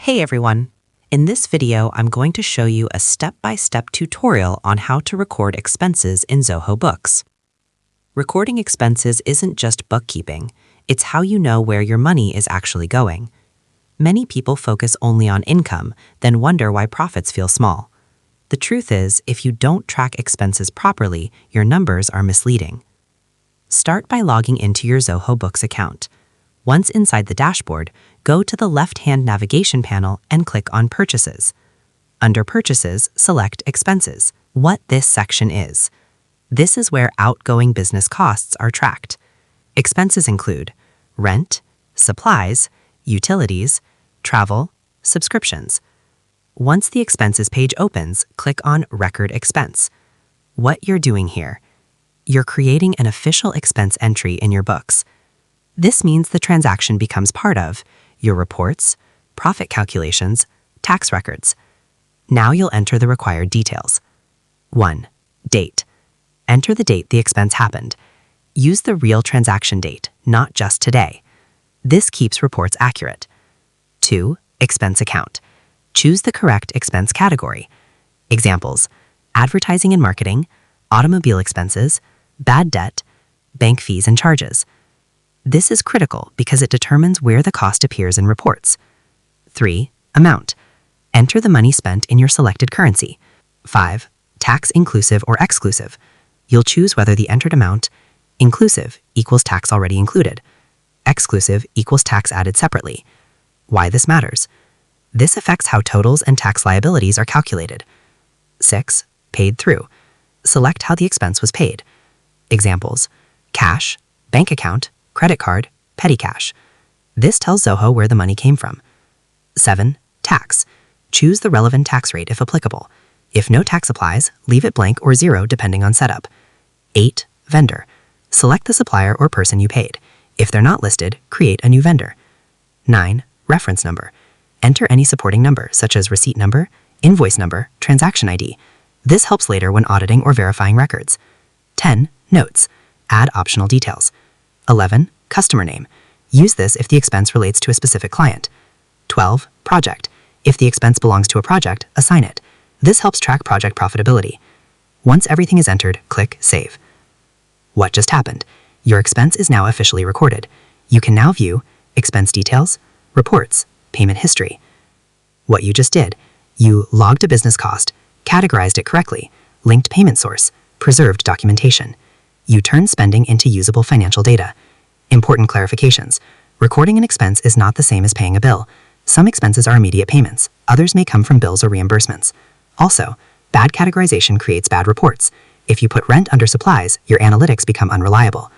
Hey everyone! In this video, I'm going to show you a step-by-step tutorial on how to record expenses in Zoho Books. Recording expenses isn't just bookkeeping, it's how you know where your money is actually going. Many people focus only on income, then wonder why profits feel small. The truth is, if you don't track expenses properly, your numbers are misleading. Start by logging into your Zoho Books account. Once inside the dashboard, go to the left-hand navigation panel and click on Purchases. Under Purchases, select Expenses. What this section is. This is where outgoing business costs are tracked. Expenses include rent, supplies, utilities, travel, subscriptions. Once the Expenses page opens, click on Record Expense. What you're doing here. You're creating an official expense entry in your books. This means the transaction becomes part of your reports, profit calculations, tax records. Now you'll enter the required details. 1. Date. Enter the date the expense happened. Use the real transaction date, not just today. This keeps reports accurate. 2. Expense account. Choose the correct expense category. Examples: advertising and marketing, automobile expenses, bad debt, bank fees and charges. This is critical because it determines where the cost appears in reports. 3. Amount. Enter the money spent in your selected currency. 5. Tax inclusive or exclusive. You'll choose whether the entered amount, inclusive, equals tax already included. Exclusive equals tax added separately. Why this matters. This affects how totals and tax liabilities are calculated. 6. Paid through. Select how the expense was paid. Examples: cash, bank account, credit card, petty cash. This tells Zoho where the money came from. 7. Tax. Choose the relevant tax rate if applicable. If no tax applies, leave it blank or 0 depending on setup. 8. Vendor. Select the supplier or person you paid. If they're not listed, create a new vendor. 9. Reference number. Enter any supporting number, such as receipt number, invoice number, transaction ID. This helps later when auditing or verifying records. 10. Notes. Add optional details. 11. Customer name. Use this if the expense relates to a specific client. 12. Project. If the expense belongs to a project, assign it. This helps track project profitability. Once everything is entered, click Save. What just happened? Your expense is now officially recorded. You can now view expense details, reports, payment history. What you just did, you logged a business cost, categorized it correctly, linked payment source, preserved documentation. You turn spending into usable financial data. Important clarifications. Recording an expense is not the same as paying a bill. Some expenses are immediate payments. Others may come from bills or reimbursements. Also, bad categorization creates bad reports. If you put rent under supplies, your analytics become unreliable.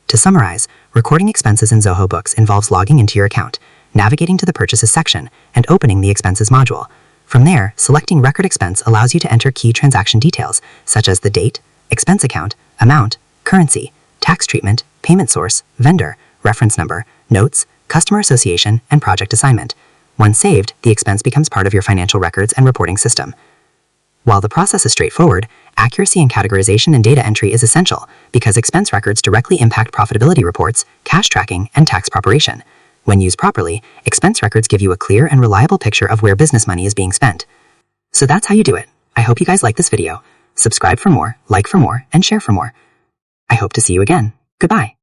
To summarize, recording expenses in Zoho Books involves logging into your account, navigating to the Purchases section, and opening the Expenses module. From there, selecting Record Expense allows you to enter key transaction details, such as the date, expense account, amount, currency, tax treatment, payment source, vendor, reference number, notes, customer association, and project assignment. Once saved, the expense becomes part of your financial records and reporting system. While the process is straightforward, accuracy in categorization and data entry is essential because expense records directly impact profitability reports, cash tracking, and tax preparation. When used properly, expense records give you a clear and reliable picture of where business money is being spent. So that's how you do it. I hope you guys like this video. Subscribe for more, like for more, and share for more. I hope to see you again. Goodbye.